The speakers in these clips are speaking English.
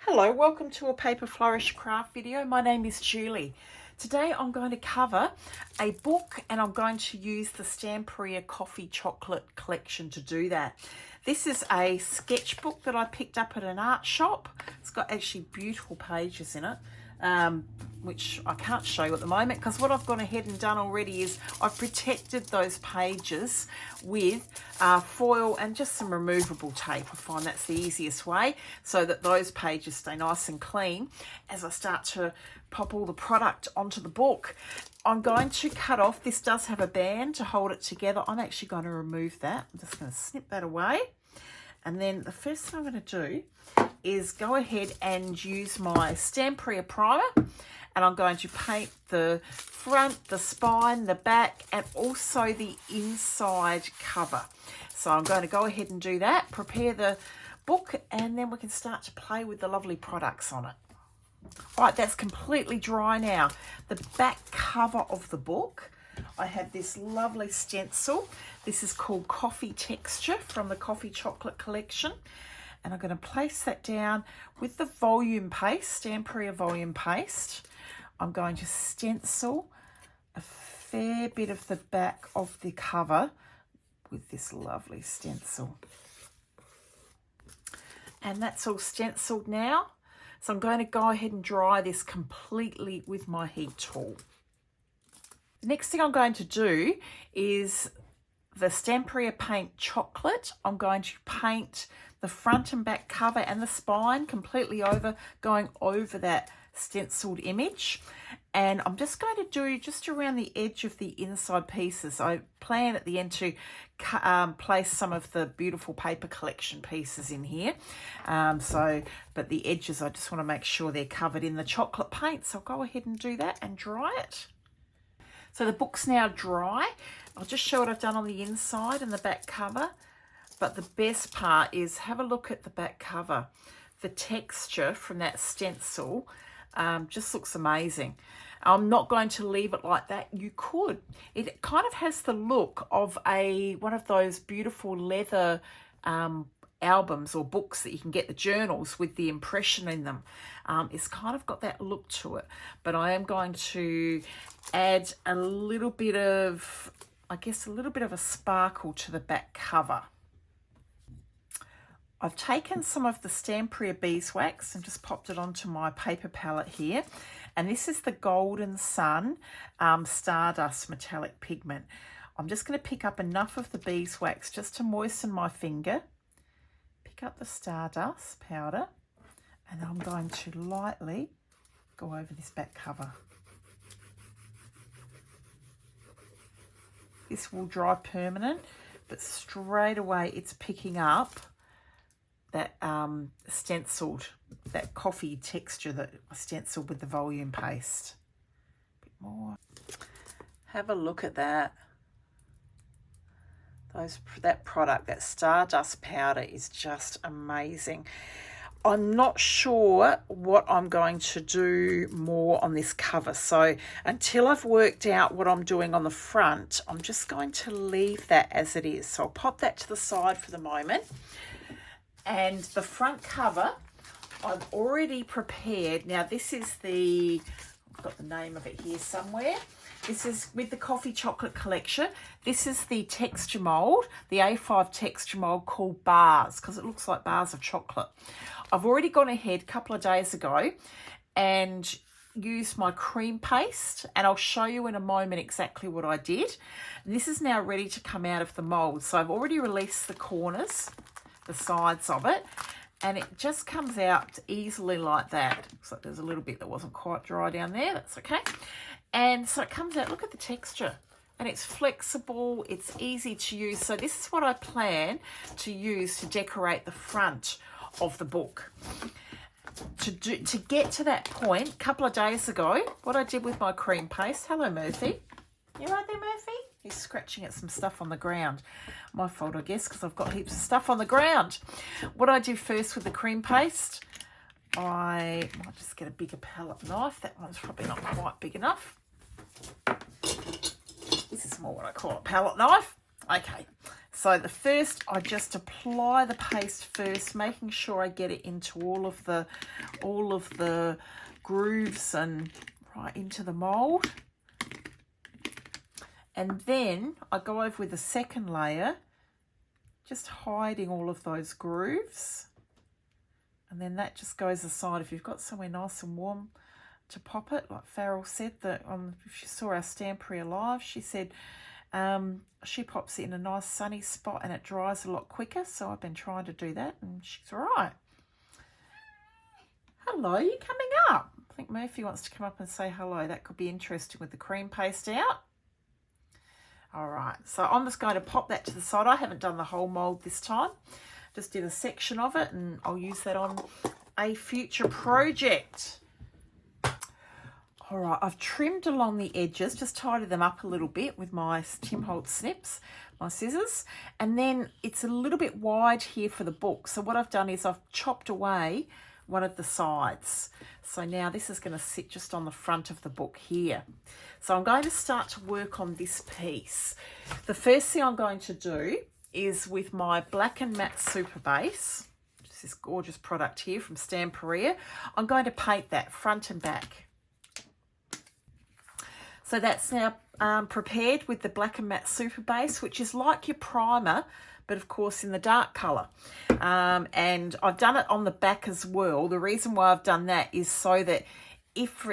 Hello, welcome to a Paper Flourish craft video. My name is Julie. Today I'm going to cover a book and I'm going to use the Stamperia Coffee Chocolate collection to do that. This is a sketchbook that I picked up at an art shop. It's got actually beautiful pages in it, which I can't show you at the moment because what I've gone ahead and done already is I've protected those pages with foil and just some removable tape. I find that's the easiest way so that those pages stay nice and clean as I start to pop all the product onto the book. I'm going to cut off, this does have a band to hold it together. I'm actually going to remove that. I'm just going to snip that away. And then the first thing I'm going to do is go ahead and use my Stamperia Primer, and I'm going to paint the front, the spine, the back, and also the inside cover. So I'm going to go ahead and do that, prepare the book, and then we can start to play with the lovely products on it. All right, that's completely dry now. The back cover of the book, I have this lovely stencil. This is called Coffee Texture from the Coffee Chocolate collection. And I'm going to place that down with the volume paste, Stamperia volume paste. I'm going to stencil a fair bit of the back of the cover with this lovely stencil. And that's all stenciled now. So I'm going to go ahead and dry this completely with my heat tool. The next thing I'm going to do is the Stamperia Paint Chocolate. I'm going to paint the front and back cover and the spine completely over, going over that stenciled image. And I'm just going to do just around the edge of the inside pieces. I plan at the end to place some of the beautiful paper collection pieces in here. But the edges, I just want to make sure they're covered in the chocolate paint. So I'll go ahead and do that and dry it. So the book's now dry. I'll just show what I've done on the inside and the back cover. But the best part is have a look at the back cover. The texture from that stencil just looks amazing. I'm not going to leave it like that. You could. It kind of has the look of one of those beautiful leather albums or books that you can get, the journals with the impression in them. It's kind of got that look to it. But I am going to add a little bit of, I guess, a little bit of a sparkle to the back cover. I've taken some of the Stamperia Beeswax and just popped it onto my paper palette here. And this is the Golden Sun Stardust metallic pigment. I'm just going to pick up enough of the beeswax just to moisten my finger. Pick up the Stardust powder. And I'm going to lightly go over this back cover. This will dry permanent, but straight away it's picking up that stenciled, that coffee texture that I stenciled with the volume paste. A bit more. Have a look at that. That product, that Stardust powder is just amazing. I'm not sure what I'm going to do more on this cover. So until I've worked out what I'm doing on the front, I'm just going to leave that as it is. So I'll pop that to the side for the moment. And the front cover, I've already prepared. Now this is I've got the name of it here somewhere. This is with the Coffee Chocolate collection. This is the texture mould, the A5 texture mould called Bars, because it looks like bars of chocolate. I've already gone ahead a couple of days ago and used my cream paste, and I'll show you in a moment exactly what I did. And this is now ready to come out of the mould. So I've already released the corners, the sides of it, and it just comes out easily like that. Looks like there's a little bit that wasn't quite dry down there. That's okay. And so it comes out, look at the texture, and it's flexible, it's easy to use. So this is what I plan to use to decorate the front of the book. To get to that point, a couple of days ago, what I did with my cream paste, hello Murphy, you right there Murphy? He's scratching at some stuff on the ground. My fault, I guess, because I've got heaps of stuff on the ground. What I do first with the cream paste, I might just get a bigger palette knife. That one's probably not quite big enough. This is more what I call a palette knife. Okay, so the first, I just apply the paste first, making sure I get it into all of the grooves and right into the mould. And then I go over with the second layer, just hiding all of those grooves. And then that just goes aside. If you've got somewhere nice and warm to pop it, like Farrell said, that if she saw our Stamperia live, she said she pops it in a nice sunny spot and it dries a lot quicker. So I've been trying to do that and she's all right. Hello, you coming up? I think Murphy wants to come up and say hello. That could be interesting with the cream paste out. All right, so I'm just going to pop that to the side. I haven't done the whole mould this time. Just did a section of it and I'll use that on a future project. All right, I've trimmed along the edges, just tidied them up a little bit with my Tim Holtz snips, my scissors. And then it's a little bit wide here for the book. So what I've done is I've chopped away one of the sides. So now this is going to sit just on the front of the book here. So I'm going to start to work on this piece. The first thing I'm going to do is with my Black and Matte Superbase, just this gorgeous product here from Stamperia, I'm going to paint that front and back. So that's now prepared with the Black and Matte Superbase, which is like your primer, but of course in the dark colour. And I've done it on the back as well. The reason why I've done that is so that if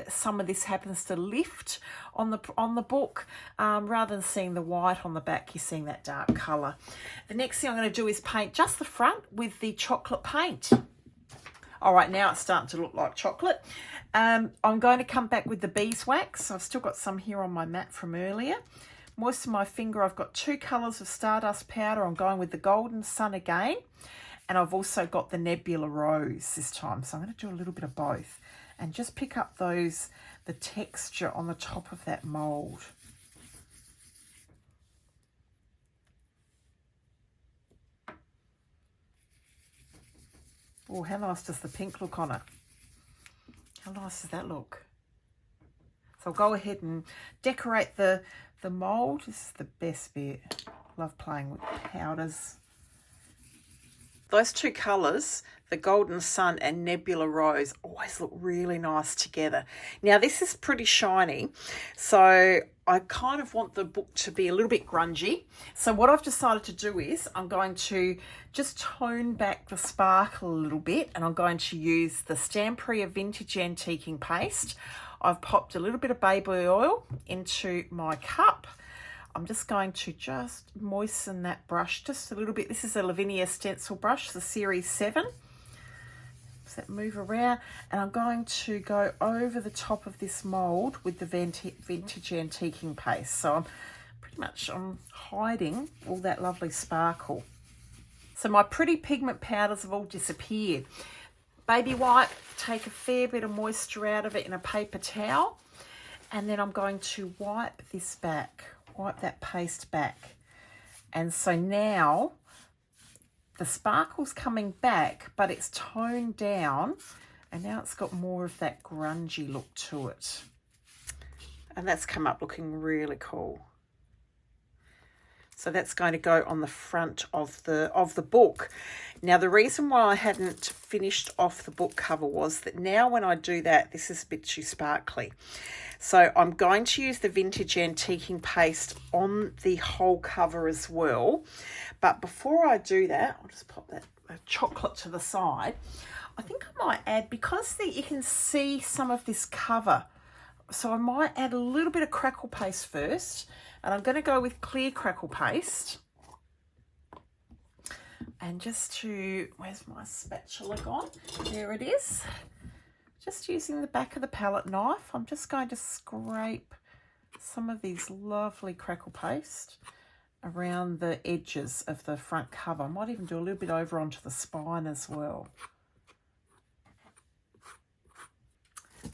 some of this happens to lift on the book, rather than seeing the white on the back, you're seeing that dark colour. The next thing I'm going to do is paint just the front with the chocolate paint. All right, now it's starting to look like chocolate. I'm going to come back with the beeswax. I've still got some here on my mat from earlier. Moisten my finger. I've got 2 colours of Stardust powder. I'm going with the Golden Sun again. And I've also got the Nebula Rose this time. So I'm going to do a little bit of both. And just pick up the texture on the top of that mould. Oh, how nice does the pink look on it? How nice does that look? So I'll go ahead and decorate the mould. This is the best bit. Love playing with powders. Those 2 colours, the Golden Sun and Nebula Rose, always look really nice together. Now this is pretty shiny, so I kind of want the book to be a little bit grungy. So what I've decided to do is I'm going to just tone back the sparkle a little bit, and I'm going to use the Stamperia Vintage Antiquing Paste. I've popped a little bit of baby oil into my cup. I'm just going to just moisten that brush just a little bit. This is a Lavinia stencil brush, the Series 7. Does that move around? And I'm going to go over the top of this mould with the Vintage Antiquing Paste. So I'm hiding all that lovely sparkle. So my pretty pigment powders have all disappeared. Baby wipe, take a fair bit of moisture out of it in a paper towel. And then I'm going to wipe this back. Wipe that paste back. And so now the sparkle's coming back, but it's toned down, and now it's got more of that grungy look to it. And that's come up looking really cool. So that's going to go on the front of the book. Now the reason why I hadn't finished off the book cover was that now when I do that, this is a bit too sparkly. So I'm going to use the Vintage Antiquing Paste on the whole cover as well. But before I do that, I'll just pop that chocolate to the side. I think I might add, because you can see some of this cover, so I might add a little bit of Crackle paste first. And I'm going to go with clear Crackle paste. And just where's my spatula gone? There it is. Just using the back of the palette knife, I'm just going to scrape some of these lovely Crackle paste around the edges of the front cover. I might even do a little bit over onto the spine as well.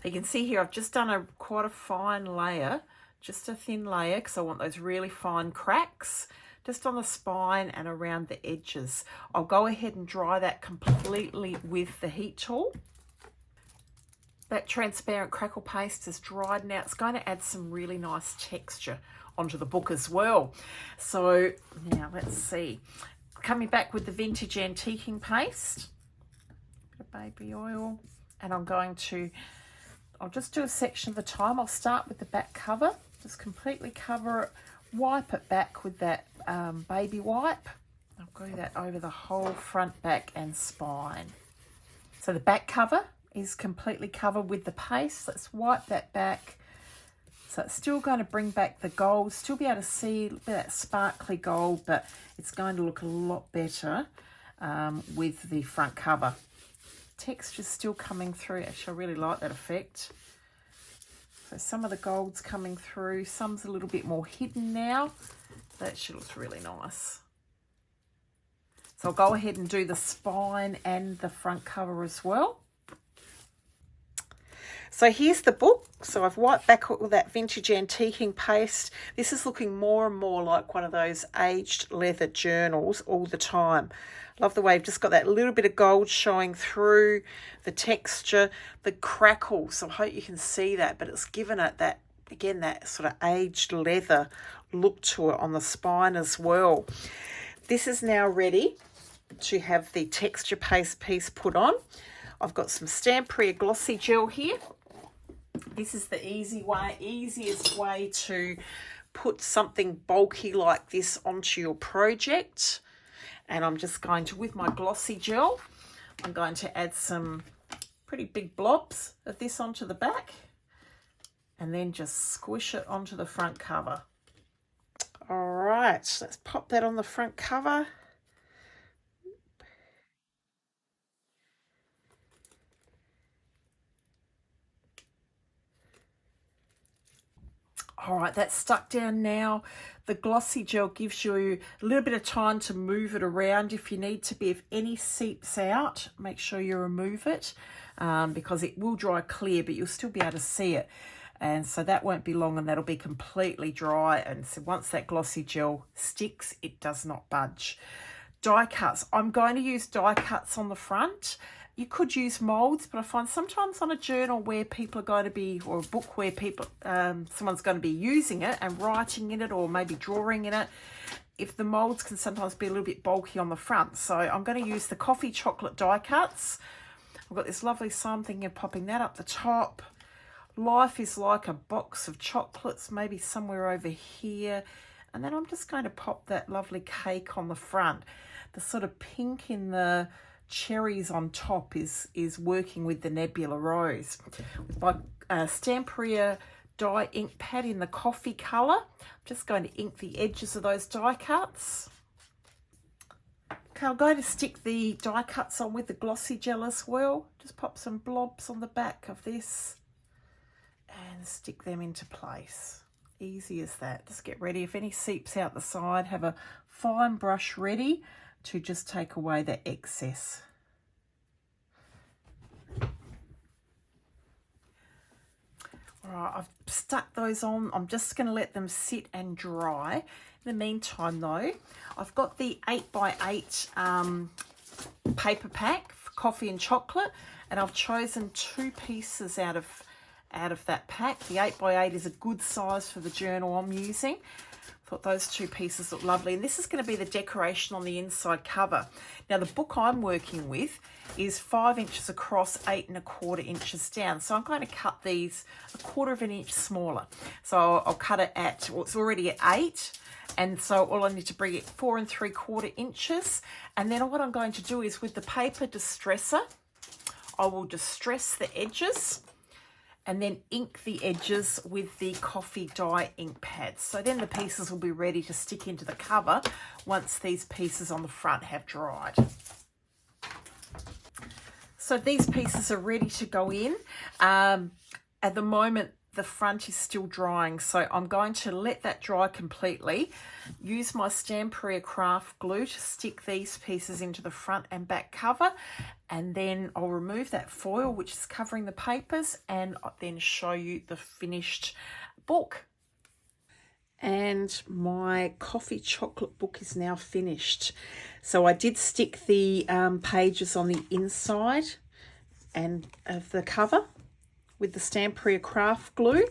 You can see here I've just done quite a fine layer, just a thin layer, because I want those really fine cracks just on the spine and around the edges. I'll go ahead and dry that completely with the heat tool. that transparent Crackle paste is dried now. It's going to add some really nice texture onto the book as well. So now let's see. Coming back with the vintage antiquing paste, a bit of baby oil, and I'll just do a section at a time. I'll start with the back cover, just completely cover it, wipe it back with that baby wipe. I'll go that over the whole front, back and spine. So the back cover is completely covered with the paste. Let's wipe that back. So it's still going to bring back the gold, still be able to see a bit of that sparkly gold, but it's going to look a lot better with the front cover. Texture's still coming through. Actually, I really like that effect. So some of the gold's coming through, some's a little bit more hidden now. That actually looks really nice. So I'll go ahead and do the spine and the front cover as well. So here's the book. So I've wiped back with that vintage antiquing paste. This is looking more and more like one of those aged leather journals all the time. Love the way I've just got that little bit of gold showing through, the texture, the crackle. So I hope you can see that, but it's given it that, again, that sort of aged leather look to it on the spine as well. This is now ready to have the texture paste piece put on. I've got some Stamperia Glossy Gel here. This is the easiest way to put something bulky like this onto your project. And I'm just going to, with my glossy gel, I'm going to add some pretty big blobs of this onto the back and then just squish it onto the front cover. All right, so let's pop that on the front cover. All right, that's stuck down now. The glossy gel gives you a little bit of time to move it around if you need to be. If any seeps out, make sure you remove it because it will dry clear, but you'll still be able to see it. And so that won't be long and that'll be completely dry. And so once that glossy gel sticks, it does not budge. Die cuts. I'm going to use die cuts on the front. You could use moulds, but I find sometimes on a journal where people are going to be, or a book where people, someone's going to be using it and writing in it or maybe drawing in it, if the moulds can sometimes be a little bit bulky on the front. So I'm going to use the coffee chocolate die cuts. I've got this lovely sign thing of popping that up the top. Life is like a box of chocolates, maybe somewhere over here. And then I'm just going to pop that lovely cake on the front. The sort of pink in the cherries on top is working with the Nebula rose. With my Stamperia die ink pad in the coffee colour, I'm just going to ink the edges of those die cuts. Okay, I'm going to stick the die cuts on with the glossy gel as well. Just pop some blobs on the back of this and stick them into place. Easy as that. Just get ready. If any seeps out the side, have a fine brush ready to just take away that excess. All right, I've stuck those on. I'm just going to let them sit and dry. In the meantime though, I've got the 8x8 paper pack for coffee and chocolate, and I've chosen 2 pieces out of that pack. The 8x8 is a good size for the journal I'm using. Thought those 2 pieces look lovely, and this is going to be the decoration on the inside cover. Now the book I'm working with is 5 inches across, 8 1/4 inches down, so I'm going to cut these 1/4 inch smaller. So I'll cut it at, well, it's already at 8, and so all I need to bring it 4 3/4 inches. And then what I'm going to do is with the paper distresser, I will distress the edges and then ink the edges with the coffee dye ink pads. So then the pieces will be ready to stick into the cover once these pieces on the front have dried. So these pieces are ready to go in. At the moment, the front is still drying, so I'm going to let that dry completely. Use my Stamperia craft glue to stick these pieces into the front and back cover, and then I'll remove that foil which is covering the papers and then show you the finished book. And my coffee chocolate book is now finished. So I did stick the pages on the inside and of the cover. with the Stamperia craft glue.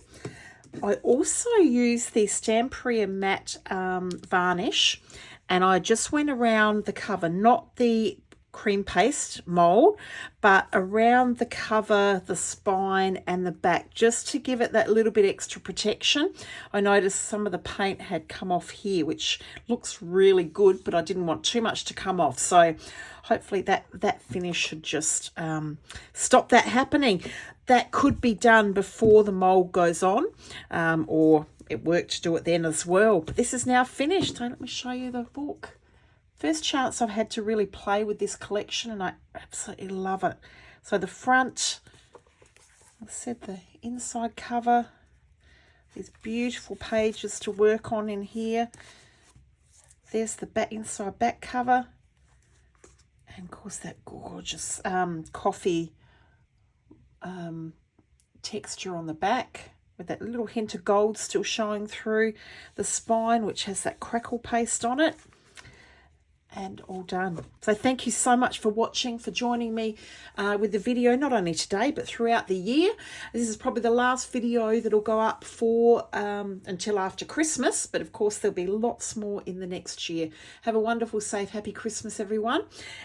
I also use the Stamperia matte varnish, and I just went around the cover, not the cream paste mold, but around the cover, the spine and the back, just to give it that little bit extra protection. I noticed some of the paint had come off here, which looks really good, but I didn't want too much to come off. So hopefully that finish should just stop that happening. That could be done before the mold goes on, or it worked to do it then as well. But this is now finished. So let me show you the book. First chance I've had to really play with this collection, and I absolutely love it. So the front, I said the inside cover, these beautiful pages to work on in here. There's the back, inside back cover, and of course that gorgeous coffee texture on the back, with that little hint of gold still showing through the spine, which has that crackle paste on it. And all done. So thank you so much for watching, for joining me with the video, not only today but throughout the year. This is probably the last video that'll go up for until after Christmas, but of course there'll be lots more in the next year. Have a wonderful, safe, happy Christmas, everyone,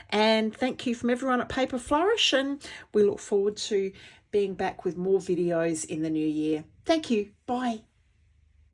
and thank you from everyone at Paper Flourish, and we look forward to being back with more videos in the new year. Thank you. Bye.